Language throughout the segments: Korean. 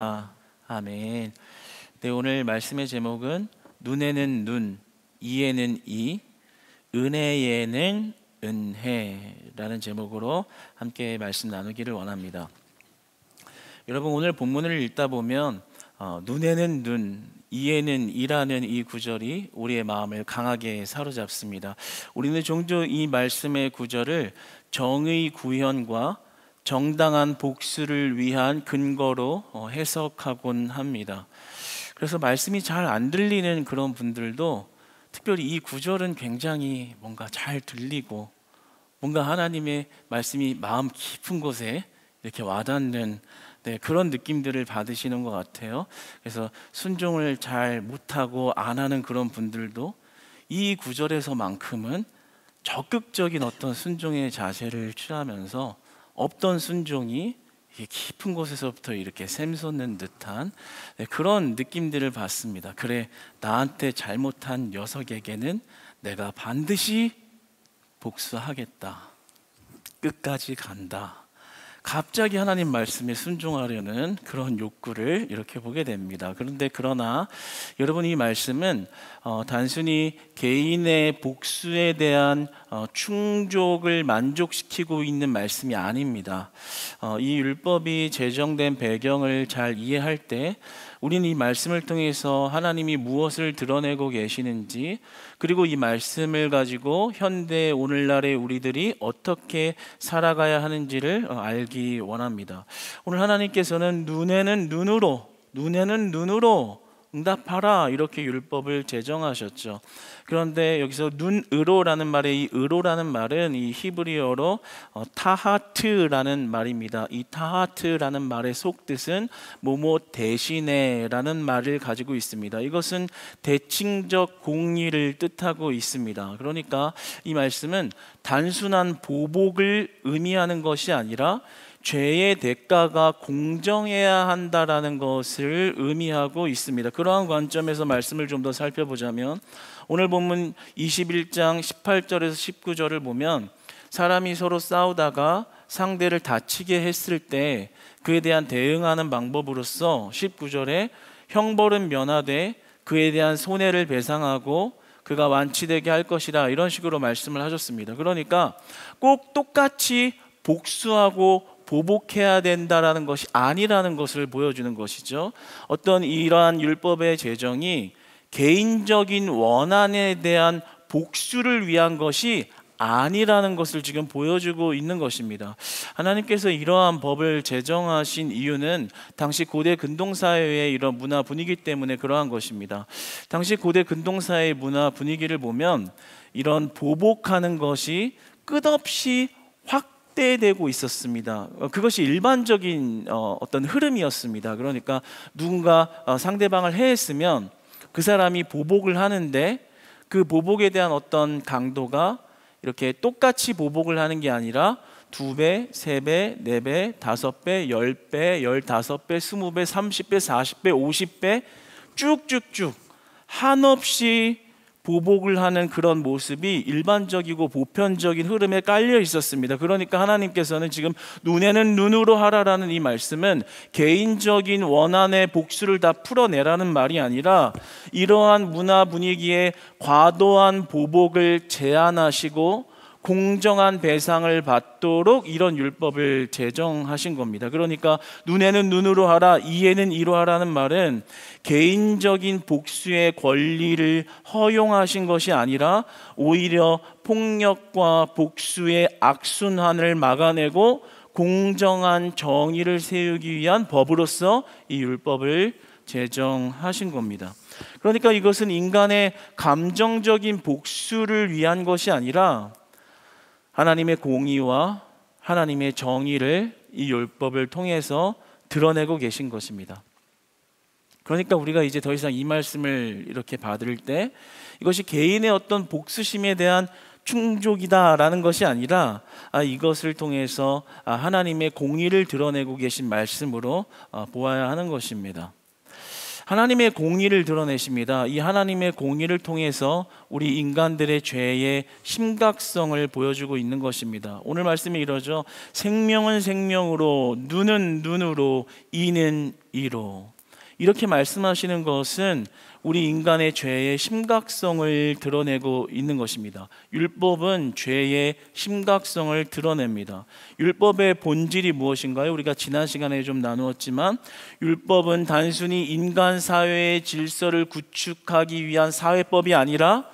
아멘. 네, 오늘 말씀의 제목은 눈에는 눈, 이에는 이, 은혜에는 은혜라는 제목으로 함께 말씀 나누기를 원합니다. 여러분, 오늘 본문을 읽다 보면 눈에는 눈, 이에는 이라는 이 구절이 우리의 마음을 강하게 사로잡습니다. 우리는 종종 이 말씀의 구절을 정의 구현과 정당한 복수를 위한 근거로 해석하곤 합니다. 그래서 말씀이 잘 안 들리는 그런 분들도 특별히 이 구절은 굉장히 뭔가 잘 들리고 뭔가 하나님의 말씀이 마음 깊은 곳에 이렇게 와닿는 그런 느낌들을 받으시는 것 같아요. 그래서 순종을 잘 못하고 안 하는 그런 분들도 이 구절에서만큼은 적극적인 어떤 순종의 자세를 취하면서 없던 순종이 깊은 곳에서부터 이렇게 샘솟는 듯한 그런 느낌들을 받습니다. 그래, 나한테 잘못한 녀석에게는 내가 반드시 복수하겠다. 끝까지 간다. 갑자기 하나님 말씀에 순종하려는 그런 욕구를 이렇게 보게 됩니다. 그러나 여러분, 이 말씀은 단순히 개인의 복수에 대한 충족을 만족시키고 있는 말씀이 아닙니다. 이 율법이 제정된 배경을 잘 이해할 때 우리는 이 말씀을 통해서 하나님이 무엇을 드러내고 계시는지, 그리고 이 말씀을 가지고 현대 오늘날의 우리들이 어떻게 살아가야 하는지를 알기 원합니다. 오늘 하나님께서는 눈에는 눈으로 응답하라, 이렇게 율법을 제정하셨죠. 그런데 여기서 눈으로라는 말의 이 으로라는 말은 이 히브리어로 타하트라는 말입니다. 이 타하트라는 말의 속뜻은 뭐뭐 대신에라는 말을 가지고 있습니다. 이것은 대칭적 공의를 뜻하고 있습니다. 그러니까 이 말씀은 단순한 보복을 의미하는 것이 아니라 죄의 대가가 공정해야 한다라는 것을 의미하고 있습니다. 그러한 관점에서 말씀을 좀 더 살펴보자면, 오늘 본문 21장 18절에서 19절을 보면 사람이 서로 싸우다가 상대를 다치게 했을 때 그에 대한 대응하는 방법으로서 19절에 형벌은 면하되 그에 대한 손해를 배상하고 그가 완치되게 할 것이라, 이런 식으로 말씀을 하셨습니다. 그러니까 꼭 똑같이 복수하고 보복해야 된다라는 것이 아니라는 것을 보여주는 것이죠. 어떤 이러한 율법의 제정이 개인적인 원한에 대한 복수를 위한 것이 아니라는 것을 지금 보여주고 있는 것입니다. 하나님께서 이러한 법을 제정하신 이유는 당시 고대 근동사회의 이런 문화 분위기 때문에 그러한 것입니다. 당시 고대 근동사회의 문화 분위기를 보면 이런 보복하는 것이 끝없이 확대되고 있었습니다. 그것이 일반적인 어떤 흐름이었습니다. 그러니까 누군가 상대방을 해했으면 그 사람이 보복을 하는데 그 보복에 대한 어떤 강도가 이렇게 똑같이 보복을 하는 게 아니라 2배, 3배, 4배, 5배, 10배, 15배, 20배, 30배, 40배, 50배 쭉쭉쭉 한없이 보복을 하는 그런 모습이 일반적이고 보편적인 흐름에 깔려 있었습니다. 그러니까 하나님께서는 지금 눈에는 눈으로 하라라는 이 말씀은 개인적인 원한의 복수를 다 풀어내라는 말이 아니라 이러한 문화 분위기에 과도한 보복을 제한하시고 공정한 배상을 받도록 이런 율법을 제정하신 겁니다. 그러니까 눈에는 눈으로 하라, 이에는 이로 하라는 말은 개인적인 복수의 권리를 허용하신 것이 아니라 오히려 폭력과 복수의 악순환을 막아내고 공정한 정의를 세우기 위한 법으로서 이 율법을 제정하신 겁니다. 그러니까 이것은 인간의 감정적인 복수를 위한 것이 아니라 하나님의 공의와 하나님의 정의를 이 율법을 통해서 드러내고 계신 것입니다. 그러니까 우리가 이제 더 이상 이 말씀을 이렇게 받을 때 이것이 개인의 어떤 복수심에 대한 충족이다라는 것이 아니라 이것을 통해서 하나님의 공의를 드러내고 계신 말씀으로 보아야 하는 것입니다. 하나님의 공의를 드러내십니다. 이 하나님의 공의를 통해서 우리 인간들의 죄의 심각성을 보여주고 있는 것입니다. 오늘 말씀이 이러죠. 생명은 생명으로, 눈은 눈으로, 이는 이로. 이렇게 말씀하시는 것은 우리 인간의 죄의 심각성을 드러내고 있는 것입니다. 율법은 죄의 심각성을 드러냅니다. 율법의 본질이 무엇인가요? 우리가 지난 시간에 좀 나누었지만 율법은 단순히 인간 사회의 질서를 구축하기 위한 사회법이 아니라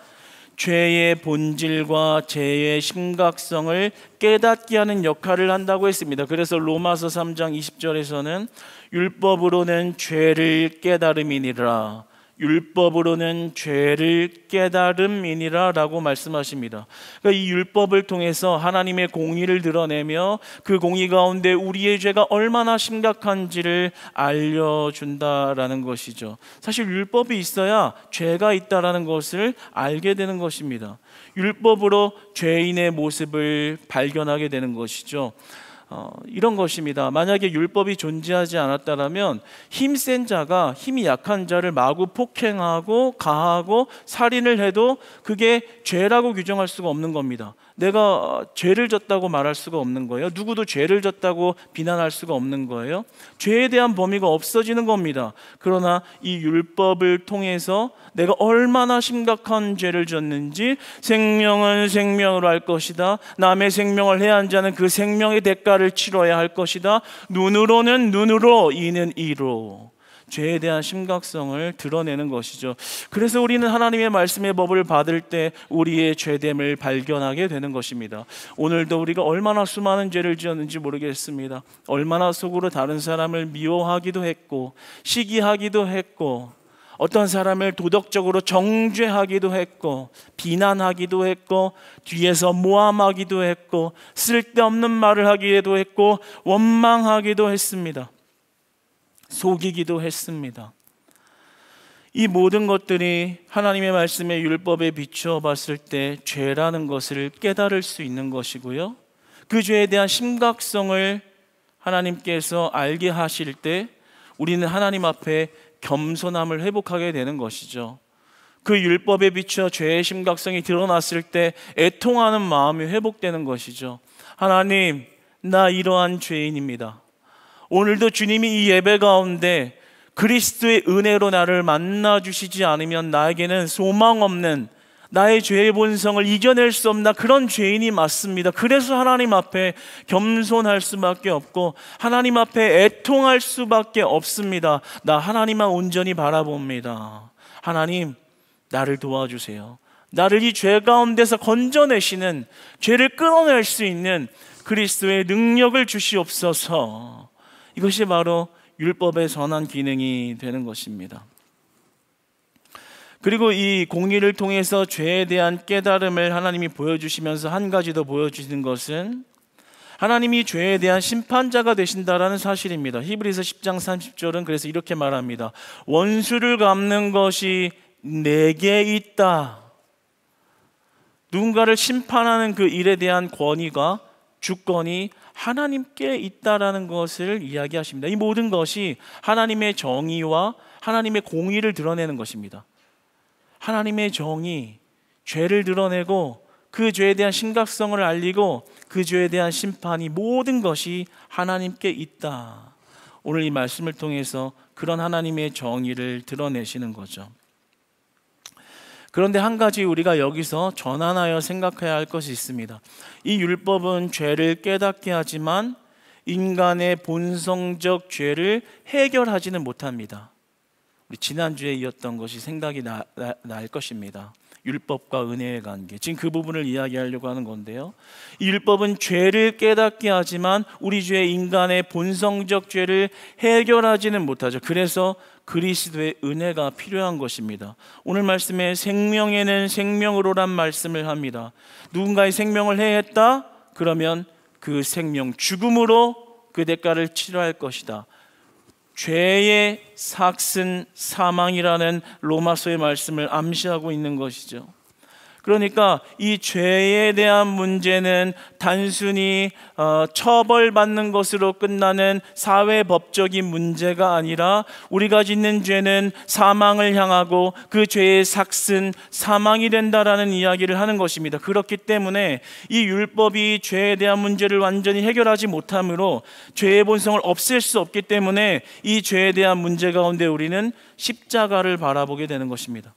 죄의 본질과 죄의 심각성을 깨닫게 하는 역할을 한다고 했습니다. 그래서 로마서 3장 20절에서는 율법으로는 죄를 깨달음이니라, 율법으로는 죄를 깨달음이니라 라고 말씀하십니다. 그러니까 이 율법을 통해서 하나님의 공의를 드러내며 그 공의 가운데 우리의 죄가 얼마나 심각한지를 알려준다라는 것이죠. 사실 율법이 있어야 죄가 있다라는 것을 알게 되는 것입니다. 율법으로 죄인의 모습을 발견하게 되는 것이죠. 이런 것입니다. 만약에 율법이 존재하지 않았다면 힘센 자가 힘이 약한 자를 마구 폭행하고 가하고 살인을 해도 그게 죄라고 규정할 수가 없는 겁니다. 내가 죄를 졌다고 말할 수가 없는 거예요. 누구도 죄를 졌다고 비난할 수가 없는 거예요. 죄에 대한 범위가 없어지는 겁니다. 그러나 이 율법을 통해서 내가 얼마나 심각한 죄를 졌는지, 생명은 생명으로 할 것이다, 남의 생명을 해한 자는 그 생명의 대가를 치러야 할 것이다, 눈으로는 눈으로, 이는 이로, 죄에 대한 심각성을 드러내는 것이죠. 그래서 우리는 하나님의 말씀의 법을 받을 때 우리의 죄됨을 발견하게 되는 것입니다. 오늘도 우리가 얼마나 수많은 죄를 지었는지 모르겠습니다. 얼마나 속으로 다른 사람을 미워하기도 했고, 시기하기도 했고, 어떤 사람을 도덕적으로 정죄하기도 했고, 비난하기도 했고, 뒤에서 모함하기도 했고, 쓸데없는 말을 하기도 했고, 원망하기도 했습니다. 속이기도 했습니다. 이 모든 것들이 하나님의 말씀의 율법에 비추어 봤을 때 죄라는 것을 깨달을 수 있는 것이고요, 그 죄에 대한 심각성을 하나님께서 알게 하실 때 우리는 하나님 앞에 겸손함을 회복하게 되는 것이죠. 그 율법에 비추어 죄의 심각성이 드러났을 때 애통하는 마음이 회복되는 것이죠. 하나님, 나 이러한 죄인입니다. 오늘도 주님이 이 예배 가운데 그리스도의 은혜로 나를 만나주시지 않으면 나에게는 소망 없는, 나의 죄의 본성을 이겨낼 수 없나 그런 죄인이 맞습니다. 그래서 하나님 앞에 겸손할 수밖에 없고 하나님 앞에 애통할 수밖에 없습니다. 나 하나님만 온전히 바라봅니다. 하나님, 나를 도와주세요. 나를 이 죄 가운데서 건져내시는, 죄를 끊어낼 수 있는 그리스도의 능력을 주시옵소서. 이것이 바로 율법의 선한 기능이 되는 것입니다. 그리고 이 공의를 통해서 죄에 대한 깨달음을 하나님이 보여주시면서 한 가지 더 보여주시는 것은 하나님이 죄에 대한 심판자가 되신다라는 사실입니다. 히브리서 10장 30절은 그래서 이렇게 말합니다. 원수를 갚는 것이 내게 있다. 누군가를 심판하는 그 일에 대한 권위가, 주권이 하나님께 있다라는 것을 이야기하십니다. 이 모든 것이 하나님의 정의와 하나님의 공의를 드러내는 것입니다. 하나님의 정의, 죄를 드러내고 그 죄에 대한 심각성을 알리고 그 죄에 대한 심판이, 모든 것이 하나님께 있다. 오늘 이 말씀을 통해서 그런 하나님의 정의를 드러내시는 거죠. 그런데 한 가지 우리가 여기서 전환하여 생각해야 할 것이 있습니다. 이 율법은 죄를 깨닫게 하지만 인간의 본성적 죄를 해결하지는 못합니다. 우리 지난주에 이었던 것이 생각이 날 것입니다. 율법과 은혜의 관계. 지금 그 부분을 이야기하려고 하는 건데요. 이 율법은 죄를 깨닫게 하지만 우리 죄, 인간의 본성적 죄를 해결하지는 못하죠. 그래서 그리스도의 은혜가 필요한 것입니다. 오늘 말씀에 생명에는 생명으로란 말씀을 합니다. 누군가의 생명을 해했다? 그러면 그 생명, 죽음으로 그 대가를 치러야 할 것이다. 죄의 삭슨 사망이라는 로마서의 말씀을 암시하고 있는 것이죠. 그러니까 이 죄에 대한 문제는 단순히 처벌받는 것으로 끝나는 사회법적인 문제가 아니라 우리가 짓는 죄는 사망을 향하고 그 죄의 삭은 사망이 된다라는 이야기를 하는 것입니다. 그렇기 때문에 이 율법이 죄에 대한 문제를 완전히 해결하지 못하므로 죄의 본성을 없앨 수 없기 때문에 이 죄에 대한 문제 가운데 우리는 십자가를 바라보게 되는 것입니다.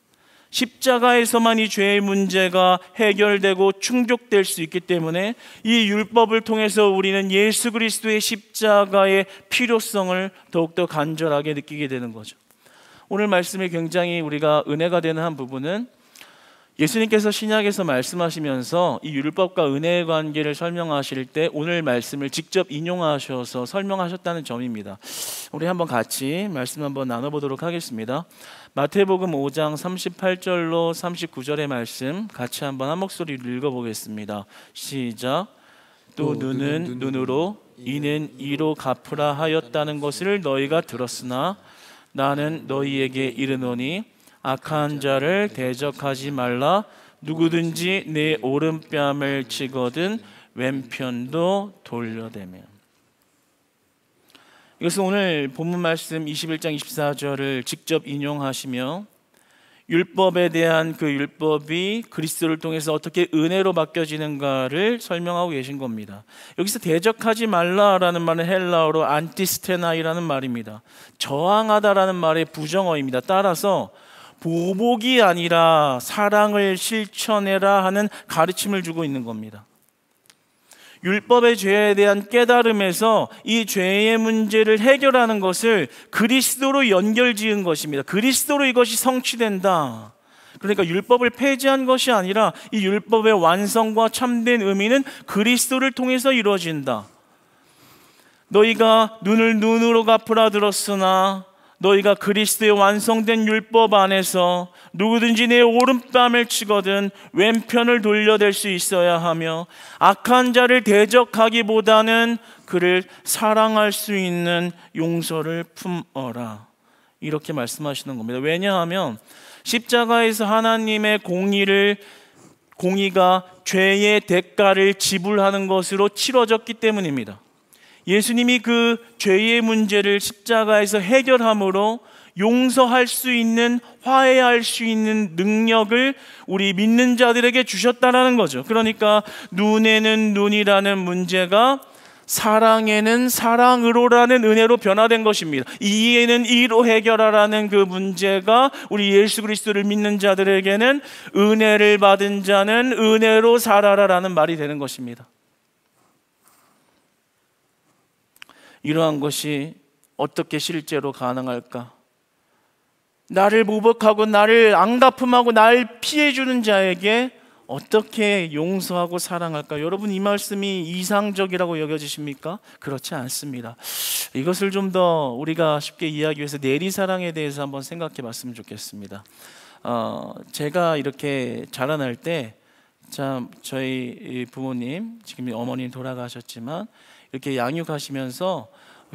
십자가에서만 이 죄의 문제가 해결되고 충족될 수 있기 때문에 이 율법을 통해서 우리는 예수 그리스도의 십자가의 필요성을 더욱더 간절하게 느끼게 되는 거죠. 오늘 말씀이 굉장히 우리가 은혜가 되는 한 부분은 예수님께서 신약에서 말씀하시면서 이 율법과 은혜의 관계를 설명하실 때 오늘 말씀을 직접 인용하셔서 설명하셨다는 점입니다. 우리 한번 같이 말씀 한번 나눠보도록 하겠습니다. 마태복음 5장 38절로 39절의 말씀 같이 한번 한 목소리로 읽어보겠습니다. 시작. 또 눈은 눈으로 이는 이로 갚으라 하였다는 것을 너희가 들었으나 나는 너희에게 이르노니 악한 자를 대적하지 말라. 누구든지 내 오른뺨을 치거든 왼편도 돌려대며. 이것은 오늘 본문 말씀 21장 24절을 직접 인용하시며 율법에 대한 그 율법이 그리스도를 통해서 어떻게 은혜로 바뀌어지는가를 설명하고 계신 겁니다. 여기서 대적하지 말라라는 말은 헬라어로 안티스테나이라는 말입니다. 저항하다라는 말의 부정어입니다. 따라서 보복이 아니라 사랑을 실천해라 하는 가르침을 주고 있는 겁니다. 율법의 죄에 대한 깨달음에서 이 죄의 문제를 해결하는 것을 그리스도로 연결지은 것입니다. 그리스도로 이것이 성취된다. 그러니까 율법을 폐지한 것이 아니라 이 율법의 완성과 참된 의미는 그리스도를 통해서 이루어진다. 너희가 눈을 눈으로 갚으라 들었으나 너희가 그리스도의 완성된 율법 안에서 누구든지 내 오른뺨을 치거든 왼편을 돌려댈 수 있어야 하며 악한 자를 대적하기보다는 그를 사랑할 수 있는 용서를 품어라. 이렇게 말씀하시는 겁니다. 왜냐하면 십자가에서 하나님의 공의가 죄의 대가를 지불하는 것으로 치러졌기 때문입니다. 예수님이 그 죄의 문제를 십자가에서 해결함으로 용서할 수 있는, 화해할 수 있는 능력을 우리 믿는 자들에게 주셨다라는 거죠. 그러니까 눈에는 눈이라는 문제가 사랑에는 사랑으로라는 은혜로 변화된 것입니다. 이에는 이로 해결하라는 그 문제가 우리 예수 그리스도를 믿는 자들에게는 은혜를 받은 자는 은혜로 살아라라는 말이 되는 것입니다. 이러한 것이 어떻게 실제로 가능할까? 나를 모독하고 나를 앙가품하고 날 피해주는 자에게 어떻게 용서하고 사랑할까? 여러분, 이 말씀이 이상적이라고 여겨지십니까? 그렇지 않습니다. 이것을 좀 더 우리가 쉽게 이해하기 위해서 내리사랑에 대해서 한번 생각해 봤으면 좋겠습니다. 제가 이렇게 자라날 때 참 저희 부모님, 지금 어머님 돌아가셨지만 이렇게 양육하시면서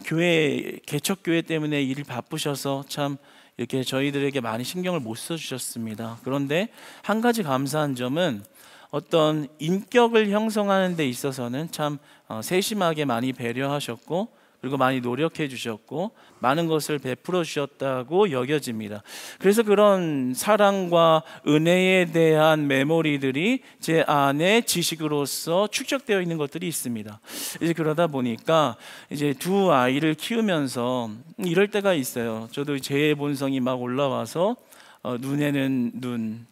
교회 개척교회 때문에 일이 바쁘셔서 참 이렇게 저희들에게 많이 신경을 못 써주셨습니다. 그런데 한 가지 감사한 점은 어떤 인격을 형성하는 데 있어서는 참 세심하게 많이 배려하셨고 그리고 많이 노력해 주셨고 많은 것을 베풀어 주셨다고 여겨집니다. 그래서 그런 사랑과 은혜에 대한 메모리들이 제 안에 지식으로서 축적되어 있는 것들이 있습니다. 이제 그러다 보니까 이제 두 아이를 키우면서 이럴 때가 있어요. 저도 제 본성이 막 올라와서 눈에는 눈,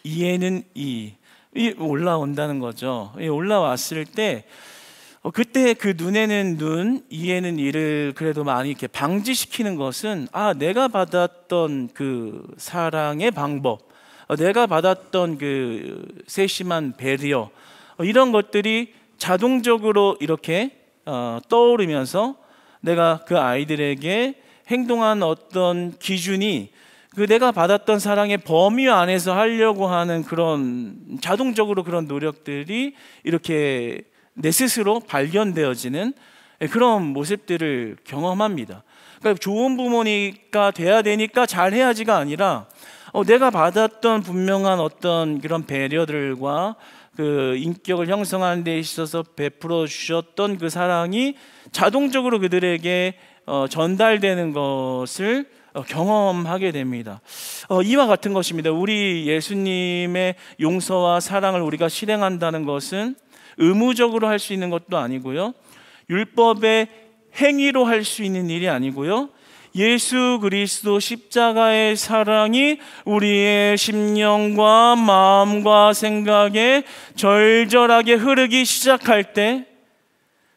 이에는 이 올라온다는 거죠. 올라왔을 때 그때 그 눈에는 눈, 이에는 이를 그래도 많이 이렇게 방지시키는 것은 내가 받았던 그 사랑의 방법, 내가 받았던 그 세심한 배려, 이런 것들이 자동적으로 이렇게 떠오르면서 내가 그 아이들에게 행동한 어떤 기준이 그 내가 받았던 사랑의 범위 안에서 하려고 하는 그런 자동적으로 그런 노력들이 이렇게 내 스스로 발견되어지는 그런 모습들을 경험합니다. 그러니까 좋은 부모니까 돼야 되니까 잘해야지가 아니라 내가 받았던 분명한 어떤 그런 배려들과 그 인격을 형성하는 데 있어서 베풀어 주셨던 그 사랑이 자동적으로 그들에게 전달되는 것을 경험하게 됩니다. 이와 같은 것입니다. 우리 예수님의 용서와 사랑을 우리가 실행한다는 것은 의무적으로 할 수 있는 것도 아니고요, 율법의 행위로 할 수 있는 일이 아니고요, 예수 그리스도 십자가의 사랑이 우리의 심령과 마음과 생각에 절절하게 흐르기 시작할 때,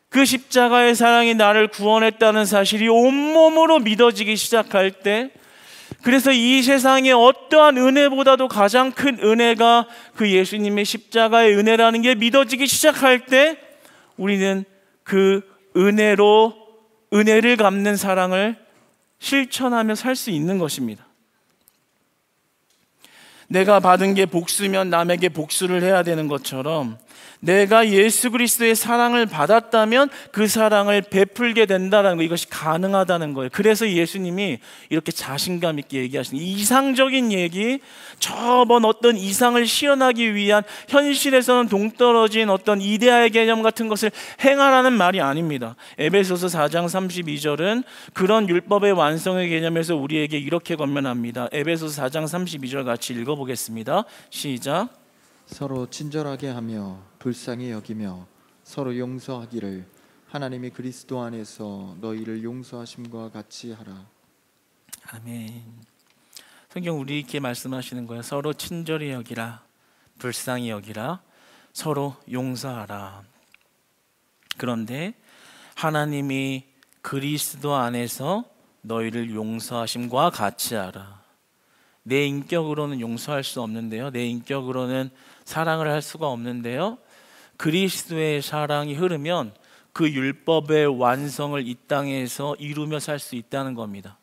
그 십자가의 사랑이 나를 구원했다는 사실이 온몸으로 믿어지기 시작할 때, 그래서 이 세상의 어떠한 은혜보다도 가장 큰 은혜가 그 예수님의 십자가의 은혜라는 게 믿어지기 시작할 때, 우리는 그 은혜로 은혜를 갚는 사랑을 실천하며 살 수 있는 것입니다. 내가 받은 게 복수면 남에게 복수를 해야 되는 것처럼, 내가 예수 그리스도의 사랑을 받았다면 그 사랑을 베풀게 된다는 거, 이것이 가능하다는 거예요. 그래서 예수님이 이렇게 자신감 있게 얘기하시는, 이상적인 얘기, 저번 어떤 이상을 실현하기 위한 현실에서는 동떨어진 어떤 이데아의 개념 같은 것을 행하라는 말이 아닙니다. 에베소서 4장 32절은 그런 율법의 완성의 개념에서 우리에게 이렇게 권면합니다. 에베소서 4장 32절 같이 읽어보겠습니다. 시작. 서로 친절하게 하며 불쌍히 여기며 서로 용서하기를 하나님이 그리스도 안에서 너희를 용서하심과 같이 하라. 아멘. 성경 우리에게 말씀하시는 거예요. 서로 친절히 여기라, 불쌍히 여기라, 서로 용서하라. 그런데 하나님이 그리스도 안에서 너희를 용서하심과 같이 하라. 내 인격으로는 용서할 수 없는데요, 내 인격으로는 사랑을 할 수가 없는데요, 그리스도의 사랑이 흐르면 그 율법의 완성을 이 땅에서 이루며 살 수 있다는 겁니다.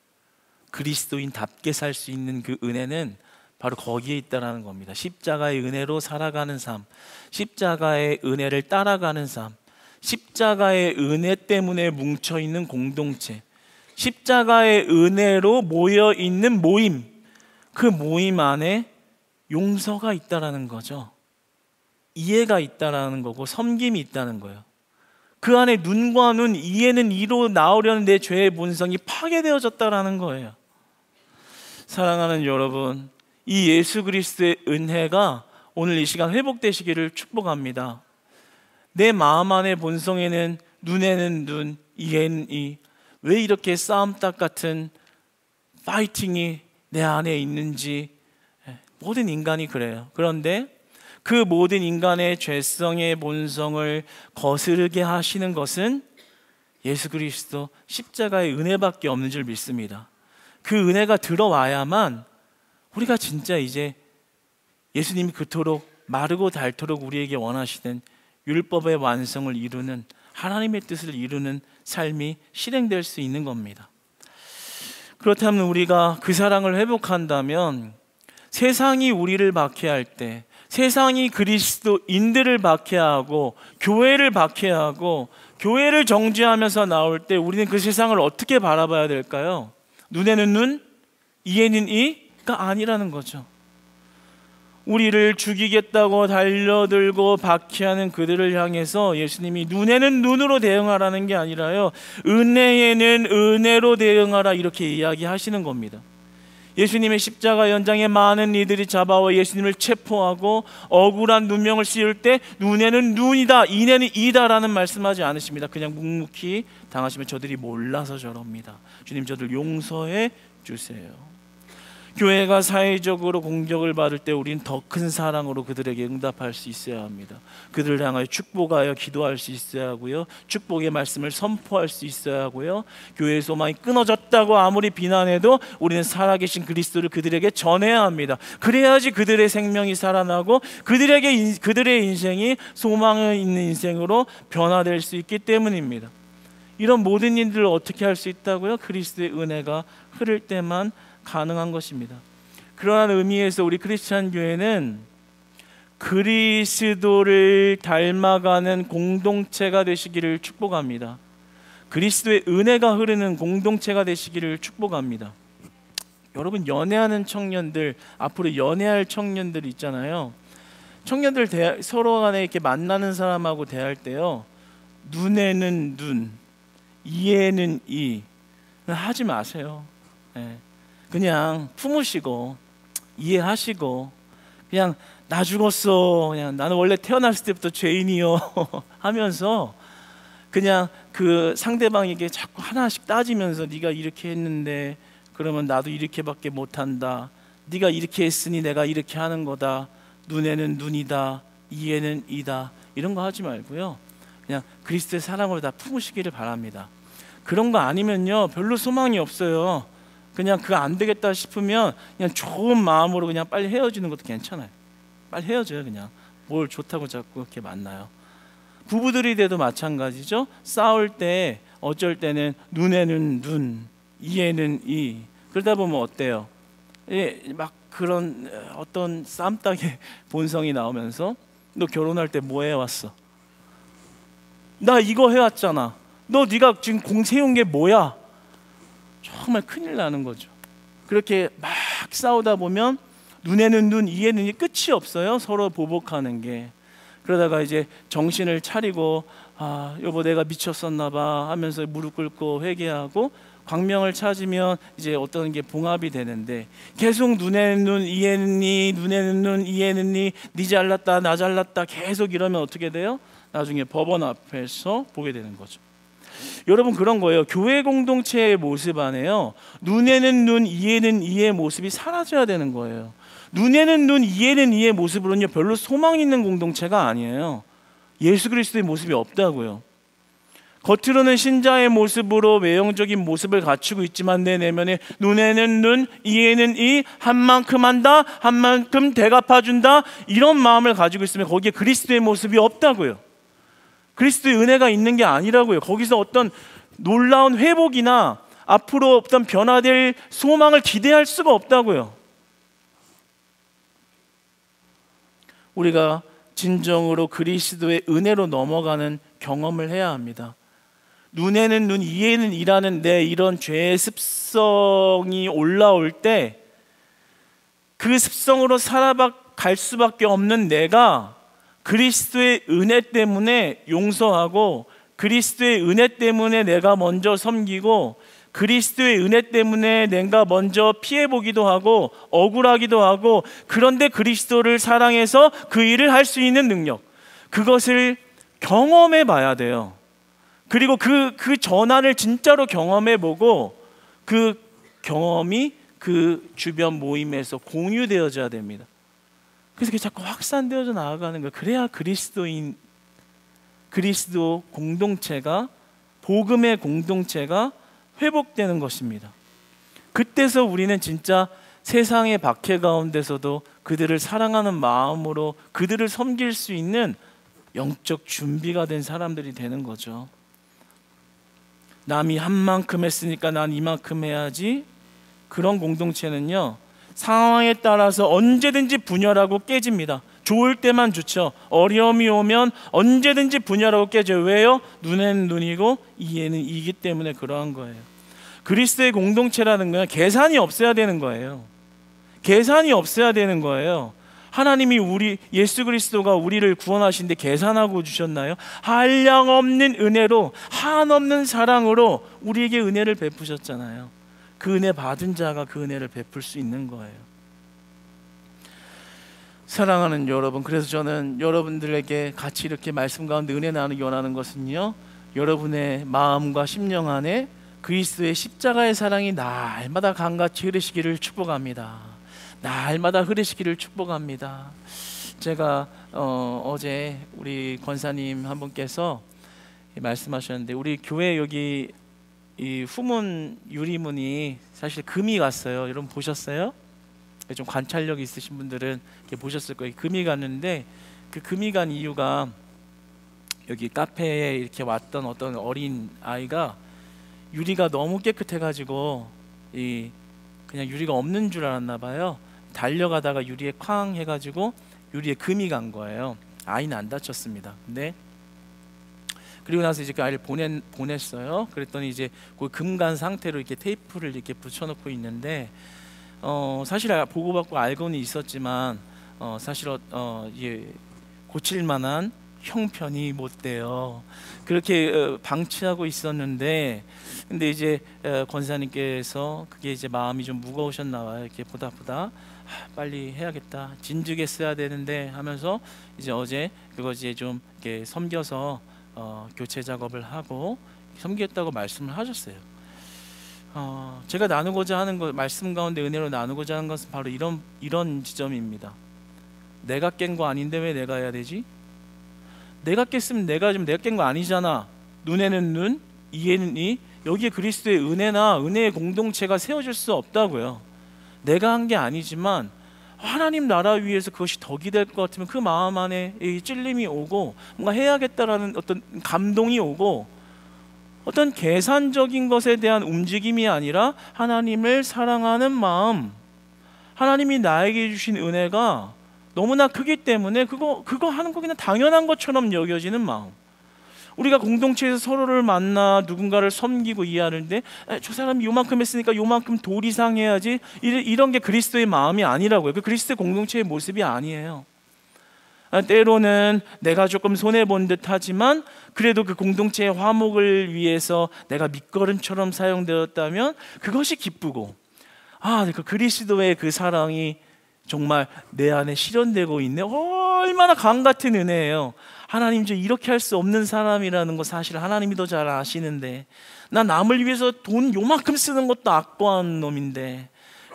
그리스도인답게 살 수 있는 그 은혜는 바로 거기에 있다는 겁니다. 십자가의 은혜로 살아가는 삶, 십자가의 은혜를 따라가는 삶, 십자가의 은혜 때문에 뭉쳐있는 공동체, 십자가의 은혜로 모여있는 모임, 그 모임 안에 용서가 있다라는 거죠. 이해가 있다라는 거고 섬김이 있다는 거예요. 그 안에 눈과 눈, 이해는 이로 나오려는 내 죄의 본성이 파괴되어졌다라는 거예요. 사랑하는 여러분, 이 예수 그리스도의 은혜가 오늘 이 시간 회복되시기를 축복합니다. 내 마음 안의 본성에는, 눈에는 눈, 이해는 이, 왜 이렇게 싸움닭 같은 파이팅이 내 안에 있는지, 모든 인간이 그래요. 그런데 그 모든 인간의 죄성의 본성을 거스르게 하시는 것은 예수 그리스도 십자가의 은혜밖에 없는 줄 믿습니다. 그 은혜가 들어와야만 우리가 진짜 이제 예수님이 그토록 마르고 닳도록 우리에게 원하시는 율법의 완성을 이루는, 하나님의 뜻을 이루는 삶이 실행될 수 있는 겁니다. 그렇다면 우리가 그 사랑을 회복한다면 세상이 우리를 박해할 때, 세상이 그리스도인들을 박해하고 교회를 박해하고 교회를 정죄하면서 나올 때 우리는 그 세상을 어떻게 바라봐야 될까요? 눈에는 눈, 이에는 이가 아니라는 거죠. 우리를 죽이겠다고 달려들고 박해하는 그들을 향해서 예수님이 눈에는 눈으로 대응하라는 게 아니라요, 은혜에는 은혜로 대응하라, 이렇게 이야기하시는 겁니다. 예수님의 십자가 연장에 많은 이들이 잡아와 예수님을 체포하고 억울한 누명을 씌울 때 눈에는 눈이다, 이에는 이다라는 말씀하지 않으십니다. 그냥 묵묵히 당하시면 저들이 몰라서 저럽니다. 주님, 저들 용서해 주세요. 교회가 사회적으로 공격을 받을 때 우리는 더 큰 사랑으로 그들에게 응답할 수 있어야 합니다. 그들을 향하여 축복하여 기도할 수 있어야 하고요, 축복의 말씀을 선포할 수 있어야 하고요, 교회의 소망이 끊어졌다고 아무리 비난해도 우리는 살아계신 그리스도를 그들에게 전해야 합니다. 그래야지 그들의 생명이 살아나고 그들의 인생이 소망 있는 인생으로 변화될 수 있기 때문입니다. 이런 모든 일들을 어떻게 할 수 있다고요? 그리스도의 은혜가 흐를 때만 가능한 것입니다. 그러한 의미에서 우리 크리스찬 교회는 그리스도를 닮아가는 공동체가 되시기를 축복합니다. 그리스도의 은혜가 흐르는 공동체가 되시기를 축복합니다. 여러분, 연애하는 청년들, 앞으로 연애할 청년들 있잖아요. 청년들 서로 간에 이렇게 만나는 사람하고 대할 때요, 눈에는 눈, 이에는 이 하지 마세요. 예. 그냥 품으시고 이해하시고, 그냥 나 죽었어, 그냥 나는 원래 태어났을 때부터 죄인이요 하면서 그냥 그 상대방에게 자꾸 하나씩 따지면서 네가 이렇게 했는데 그러면 나도 이렇게밖에 못한다, 네가 이렇게 했으니 내가 이렇게 하는 거다, 눈에는 눈이다, 이에는 이다, 이런 거 하지 말고요, 그냥 그리스도의 사랑으로 다 품으시기를 바랍니다. 그런 거 아니면요 별로 소망이 없어요. 그냥 그거 안 되겠다 싶으면 그냥 좋은 마음으로 그냥 빨리 헤어지는 것도 괜찮아요. 빨리 헤어져요. 그냥 뭘 좋다고 자꾸 이렇게 만나요. 부부들이 돼도 마찬가지죠. 싸울 때 어쩔 때는 눈에는 눈, 이에는 이, 그러다 보면 어때요? 예, 막 그런 어떤 쌈딱의 본성이 나오면서 너 결혼할 때 뭐 해왔어? 나 이거 해왔잖아. 너 네가 지금 공 세운 게 뭐야? 정말 큰일 나는 거죠. 그렇게 막 싸우다 보면 눈에는 눈, 이에는 이, 끝이 없어요. 서로 보복하는 게. 그러다가 이제 정신을 차리고 아 여보 내가 미쳤었나 봐 하면서 무릎 꿇고 회개하고 광명을 찾으면 이제 어떤 게 봉합이 되는데, 계속 눈에는 눈, 이에는 이, 눈에는 눈, 이에는 이, 네 잘났다 나 잘났다 계속 이러면 어떻게 돼요? 나중에 법원 앞에서 보게 되는 거죠. 여러분, 그런 거예요. 교회 공동체의 모습 안에요, 눈에는 눈, 이에는 이의 모습이 사라져야 되는 거예요. 눈에는 눈, 이에는 이의 모습으로는요 별로 소망 있는 공동체가 아니에요. 예수 그리스도의 모습이 없다고요. 겉으로는 신자의 모습으로 외형적인 모습을 갖추고 있지만 내 내면에 눈에는 눈, 이에는 이, 한 만큼 한다, 한 만큼 대갚아준다, 이런 마음을 가지고 있으면 거기에 그리스도의 모습이 없다고요. 그리스도의 은혜가 있는 게 아니라고요. 거기서 어떤 놀라운 회복이나 앞으로 어떤 변화될 소망을 기대할 수가 없다고요. 우리가 진정으로 그리스도의 은혜로 넘어가는 경험을 해야 합니다. 눈에는 눈, 이에는 이라는 내 이런 죄의 습성이 올라올 때 그 습성으로 살아갈 수밖에 없는 내가 그리스도의 은혜 때문에 용서하고, 그리스도의 은혜 때문에 내가 먼저 섬기고, 그리스도의 은혜 때문에 내가 먼저 피해보기도 하고 억울하기도 하고, 그런데 그리스도를 사랑해서 그 일을 할 수 있는 능력, 그것을 경험해 봐야 돼요. 그리고 그 전환을 진짜로 경험해보고 그 경험이 그 주변 모임에서 공유되어져야 됩니다. 그래서 그게 자꾸 확산되어져 나아가는 거예요. 그래야 그리스도 공동체가, 복음의 공동체가 회복되는 것입니다. 그때서 우리는 진짜 세상의 박해 가운데서도 그들을 사랑하는 마음으로 그들을 섬길 수 있는 영적 준비가 된 사람들이 되는 거죠. 남이 한 만큼 했으니까 난 이만큼 해야지. 그런 공동체는요 상황에 따라서 언제든지 분열하고 깨집니다. 좋을 때만 좋죠. 어려움이 오면 언제든지 분열하고 깨져요. 왜요? 눈에는 눈이고 이에는 이기 때문에 그러한 거예요. 그리스도의 공동체라는 건 계산이 없어야 되는 거예요. 계산이 없어야 되는 거예요. 하나님이 예수 그리스도가 우리를 구원하신데 계산하고 주셨나요? 한량없는 은혜로, 한없는 사랑으로 우리에게 은혜를 베푸셨잖아요. 그 은혜 받은 자가 그 은혜를 베풀 수 있는 거예요. 사랑하는 여러분, 그래서 저는 여러분들에게 같이 이렇게 말씀 가운데 은혜 나누기 원하는 것은요, 여러분의 마음과 심령 안에 그리스도의 십자가의 사랑이 날마다 강같이 흐르시기를 축복합니다. 날마다 흐르시기를 축복합니다. 제가 어제 우리 권사님 한 분께서 말씀하셨는데, 우리 교회 여기 이 후문 유리문이 사실 금이 갔어요. 여러분 보셨어요? 좀 관찰력 있으신 분들은 이렇게 보셨을 거예요. 금이 갔는데 그 금이 간 이유가, 여기 카페에 이렇게 왔던 어떤 어린 아이가 유리가 너무 깨끗해가지고 그냥 유리가 없는 줄 알았나 봐요. 달려가다가 유리에 쾅 해가지고 유리에 금이 간 거예요. 아이는 안 다쳤습니다. 근데 그리고 나서 이제 그 아이를 보냈어요. 그랬더니 이제 그 금 간 상태로 이렇게 테이프를 이렇게 붙여놓고 있는데, 사실 보고받고 알고는 있었지만 사실 고칠 만한 형편이 못 돼요. 그렇게 방치하고 있었는데, 근데 이제 권사님께서 그게 이제 마음이 좀 무거우셨나 봐요. 이렇게 보다 빨리 해야겠다, 진즉에 써야 되는데 하면서 이제 어제 그거 이제 좀 이렇게 섬겨서 교체 작업을 하고 섬기겠다고 말씀을 하셨어요. 제가 나누고자 하는 것, 말씀 가운데 은혜로 나누고자 하는 것은 바로 이런 지점입니다. 내가 깬 거 아닌데 왜 내가 해야 되지? 내가 깼으면 내가 깬 거 아니잖아. 눈에는 눈, 이에는 이. 여기에 그리스도의 은혜나 은혜의 공동체가 세워질 수 없다고요. 내가 한 게 아니지만 하나님 나라 위해서 그것이 덕이 될 것 같으면 그 마음 안에 이 찔림이 오고 뭔가 해야겠다라는 어떤 감동이 오고, 어떤 계산적인 것에 대한 움직임이 아니라 하나님을 사랑하는 마음, 하나님이 나에게 주신 은혜가 너무나 크기 때문에 그거 하는 거 그냥 당연한 것처럼 여겨지는 마음. 우리가 공동체에서 서로를 만나 누군가를 섬기고 이해하는데 저 사람이 요만큼 했으니까 요만큼 돌 이상 해야지, 이런 게 그리스도의 마음이 아니라고요. 그 그리스도의 공동체의 모습이 아니에요. 때로는 내가 조금 손해본 듯 하지만 그래도 그 공동체의 화목을 위해서 내가 밑거름처럼 사용되었다면 그것이 기쁘고, 그 그리스도의 그 사랑이 정말 내 안에 실현되고 있네. 얼마나 강 같은 은혜예요. 하나님, 저 이렇게 할 수 없는 사람이라는 거 사실 하나님이 더 잘 아시는데, 나 남을 위해서 돈 요만큼 쓰는 것도 악고한 놈인데,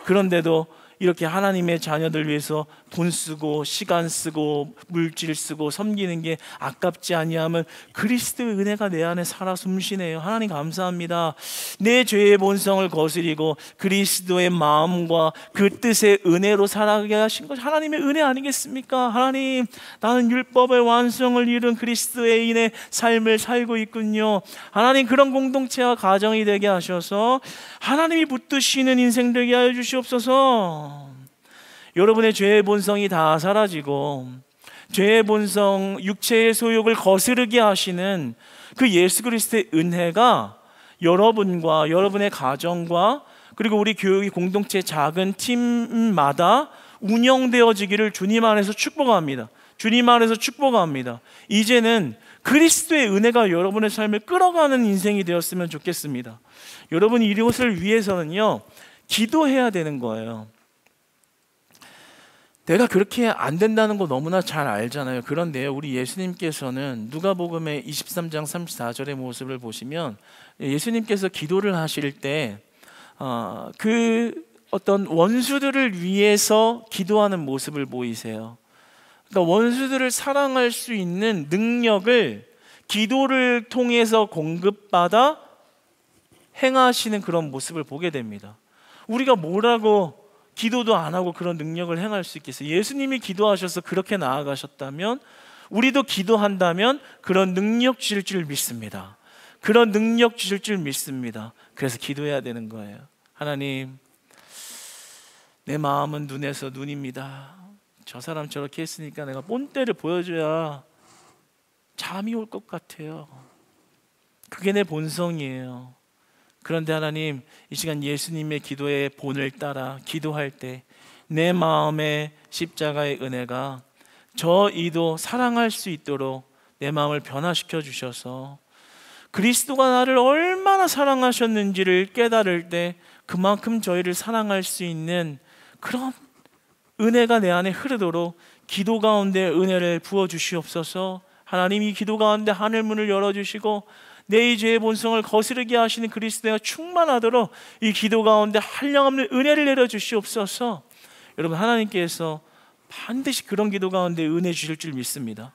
그런데도 이렇게 하나님의 자녀들 위해서 돈 쓰고 시간 쓰고 물질 쓰고 섬기는 게 아깝지 아니하면 그리스도의 은혜가 내 안에 살아 숨쉬네요. 하나님 감사합니다. 내 죄의 본성을 거스리고 그리스도의 마음과 그 뜻의 은혜로 살아가게 하신 것, 하나님의 은혜 아니겠습니까? 하나님, 나는 율법의 완성을 이룬 그리스도인의 삶을 살고 있군요. 하나님, 그런 공동체와 가정이 되게 하셔서 하나님이 붙드시는 인생 되게 하여 주시옵소서. 여러분의 죄의 본성이 다 사라지고 죄의 본성, 육체의 소욕을 거스르게 하시는 그 예수 그리스도의 은혜가 여러분과 여러분의 가정과 그리고 우리 교육의 공동체 작은 팀마다 운영되어지기를 주님 안에서 축복합니다. 주님 안에서 축복합니다. 이제는 그리스도의 은혜가 여러분의 삶을 끌어가는 인생이 되었으면 좋겠습니다. 여러분이 이것을 위해서는요, 기도해야 되는 거예요. 내가 그렇게 안 된다는 거 너무나 잘 알잖아요. 그런데요, 우리 예수님께서는 누가복음의 23장 34절의 모습을 보시면 예수님께서 기도를 하실 때 그 어떤 원수들을 위해서 기도하는 모습을 보이세요. 그러니까 원수들을 사랑할 수 있는 능력을 기도를 통해서 공급받아 행하시는 그런 모습을 보게 됩니다. 우리가 뭐라고 기도도 안 하고 그런 능력을 행할 수 있겠어요? 예수님이 기도하셔서 그렇게 나아가셨다면 우리도 기도한다면 그런 능력 주실 줄 믿습니다. 그런 능력 주실 줄 믿습니다. 그래서 기도해야 되는 거예요. 하나님, 내 마음은 눈에서 눈입니다. 저 사람 저렇게 했으니까 내가 본때를 보여줘야 잠이 올 것 같아요. 그게 내 본성이에요. 그런데 하나님, 이 시간 예수님의 기도의 본을 따라 기도할 때 내 마음의 십자가의 은혜가 저 이도 사랑할 수 있도록 내 마음을 변화시켜 주셔서 그리스도가 나를 얼마나 사랑하셨는지를 깨달을 때 그만큼 저희를 사랑할 수 있는 그런 은혜가 내 안에 흐르도록 기도 가운데 은혜를 부어 주시옵소서. 하나님이 기도 가운데 하늘문을 열어주시고 내 죄의 본성을 거스르게 하시는 그리스도가 충만하도록 이 기도 가운데 한량없는 은혜를 내려주시옵소서. 여러분, 하나님께서 반드시 그런 기도 가운데 은혜 주실 줄 믿습니다.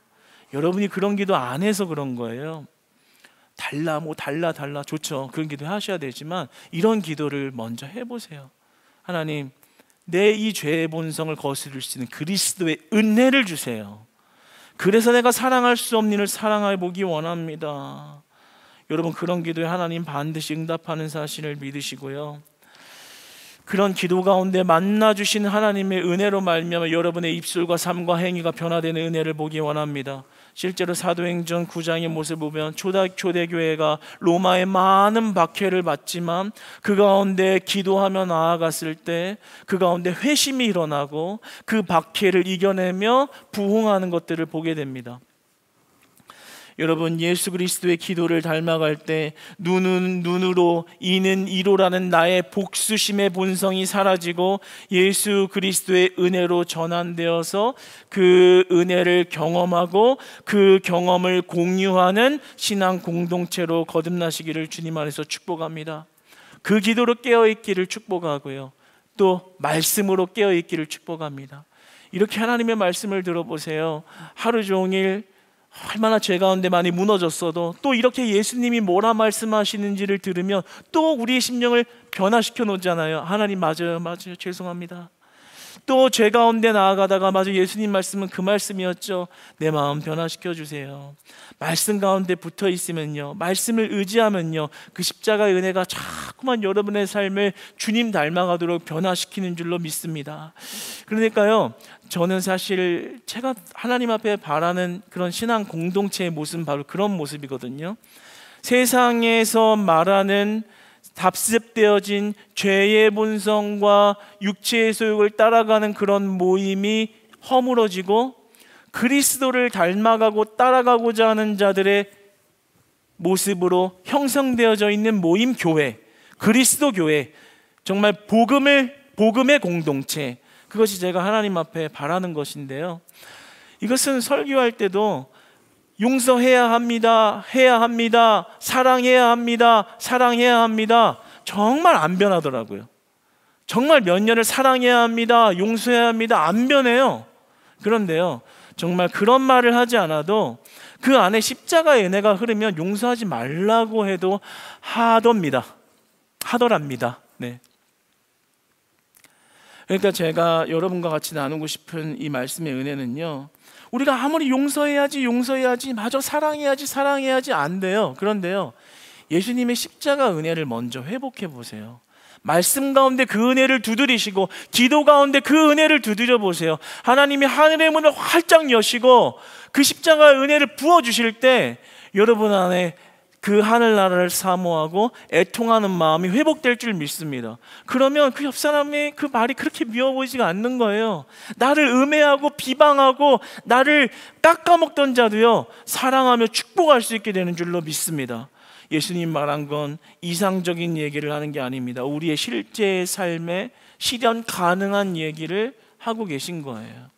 여러분이 그런 기도 안 해서 그런 거예요. 달라 좋죠. 그런 기도 하셔야 되지만 이런 기도를 먼저 해보세요. 하나님, 내 이 죄의 본성을 거스릴 수 있는 그리스도의 은혜를 주세요. 그래서 내가 사랑할 수 없는 이를 사랑해 보기 원합니다. 여러분, 그런 기도에 하나님 반드시 응답하는 사실을 믿으시고요, 그런 기도 가운데 만나주시는 하나님의 은혜로 말미암아 여러분의 입술과 삶과 행위가 변화되는 은혜를 보기 원합니다. 실제로 사도행전 9장의 모습을 보면 초대교회가 로마의 많은 박해를 받지만 그 가운데 기도하며 나아갔을 때 그 가운데 회심이 일어나고 그 박해를 이겨내며 부흥하는 것들을 보게 됩니다. 여러분, 예수 그리스도의 기도를 닮아갈 때 눈은 눈으로, 이는 이로라는 나의 복수심의 본성이 사라지고 예수 그리스도의 은혜로 전환되어서 그 은혜를 경험하고 그 경험을 공유하는 신앙 공동체로 거듭나시기를 주님 안에서 축복합니다. 그 기도로 깨어있기를 축복하고요, 또 말씀으로 깨어있기를 축복합니다. 이렇게 하나님의 말씀을 들어보세요. 하루 종일 얼마나 죄 가운데 많이 무너졌어도 또 이렇게 예수님이 뭐라 말씀하시는지를 들으면 또 우리의 심령을 변화시켜 놓잖아요. 하나님, 맞아요, 죄송합니다. 또 죄 가운데 나아가다가 맞아, 예수님 말씀은 그 말씀이었죠. 내 마음 변화시켜 주세요. 말씀 가운데 붙어 있으면요, 말씀을 의지하면요, 그 십자가의 은혜가 자꾸만 여러분의 삶을 주님 닮아가도록 변화시키는 줄로 믿습니다. 그러니까요, 저는 사실 제가 하나님 앞에 바라는 그런 신앙 공동체의 모습은 바로 그런 모습이거든요. 세상에서 말하는 답습되어진 죄의 본성과 육체의 소욕을 따라가는 그런 모임이 허물어지고 그리스도를 닮아가고 따라가고자 하는 자들의 모습으로 형성되어져 있는 모임 교회, 그리스도 교회, 정말 복음의 공동체, 그것이 제가 하나님 앞에 바라는 것인데요, 이것은 설교할 때도 용서해야 합니다, 해야 합니다, 사랑해야 합니다, 사랑해야 합니다, 정말 안 변하더라고요. 정말 몇 년을 사랑해야 합니다, 용서해야 합니다, 안 변해요. 그런데요, 정말 그런 말을 하지 않아도 그 안에 십자가의 은혜가 흐르면 용서하지 말라고 해도 하더랍니다. 네. 그러니까 제가 여러분과 같이 나누고 싶은 이 말씀의 은혜는요, 우리가 아무리 용서해야지 마저 사랑해야지 안 돼요. 그런데요, 예수님의 십자가 은혜를 먼저 회복해 보세요. 말씀 가운데 그 은혜를 두드리시고 기도 가운데 그 은혜를 두드려 보세요. 하나님이 하늘의 문을 활짝 여시고 그 십자가의 은혜를 부어주실 때 여러분 안에 그 하늘나라를 사모하고 애통하는 마음이 회복될 줄 믿습니다. 그러면 그 옆 사람의 그 말이 그렇게 미워 보이지가 않는 거예요. 나를 음해하고 비방하고 나를 깎아먹던 자도요, 사랑하며 축복할 수 있게 되는 줄로 믿습니다. 예수님 말한 건 이상적인 얘기를 하는 게 아닙니다. 우리의 실제 삶에 실현 가능한 얘기를 하고 계신 거예요.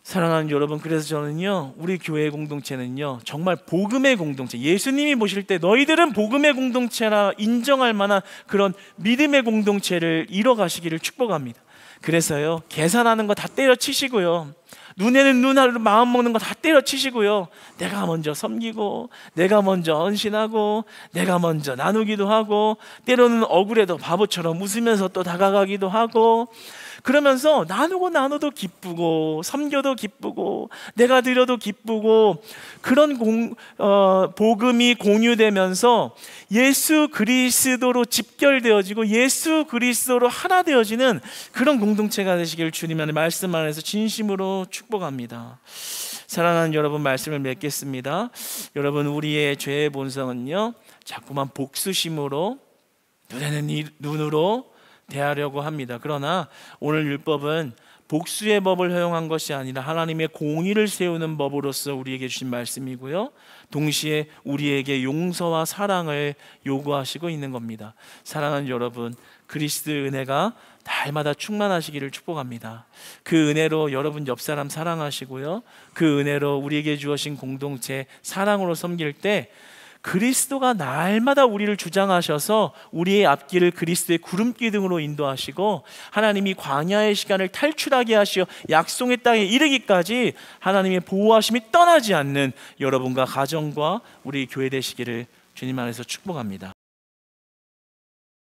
사랑하는 여러분, 그래서 저는요, 우리 교회 공동체는요, 정말 복음의 공동체, 예수님이 보실 때 너희들은 복음의 공동체라 인정할 만한 그런 믿음의 공동체를 이뤄가시기를 축복합니다. 그래서요, 계산하는 거 다 때려치시고요, 눈에는 눈으로 마음 먹는 거 다 때려치시고요, 내가 먼저 섬기고 내가 먼저 헌신하고 내가 먼저 나누기도 하고 때로는 억울해도 바보처럼 웃으면서 또 다가가기도 하고, 그러면서 나눠도 기쁘고 섬겨도 기쁘고 내가 드려도 기쁘고, 그런 복음이 공유되면서 예수 그리스도로 집결되어지고 예수 그리스도로 하나 되어지는 그런 공동체가 되시길 주님의 말씀 안에서 진심으로 축복합니다. 사랑하는 여러분, 말씀을 맺겠습니다. 여러분, 우리의 죄의 본성은요, 자꾸만 복수심으로, 눈에는 눈으로 대하려고 합니다. 그러나 오늘 율법은 복수의 법을 허용한 것이 아니라 하나님의 공의를 세우는 법으로서 우리에게 주신 말씀이고요, 동시에 우리에게 용서와 사랑을 요구하시고 있는 겁니다. 사랑하는 여러분, 그리스도의 은혜가 날마다 충만하시기를 축복합니다. 그 은혜로 여러분 옆 사람 사랑하시고요, 그 은혜로 우리에게 주어진 공동체 사랑으로 섬길 때 그리스도가 날마다 우리를 주장하셔서 우리의 앞길을 그리스도의 구름기 등으로 인도하시고 하나님이 광야의 시간을 탈출하게 하시어 약속의 땅에 이르기까지 하나님의 보호하심이 떠나지 않는 여러분과 가정과 우리 교회 되시기를 주님 안에서 축복합니다.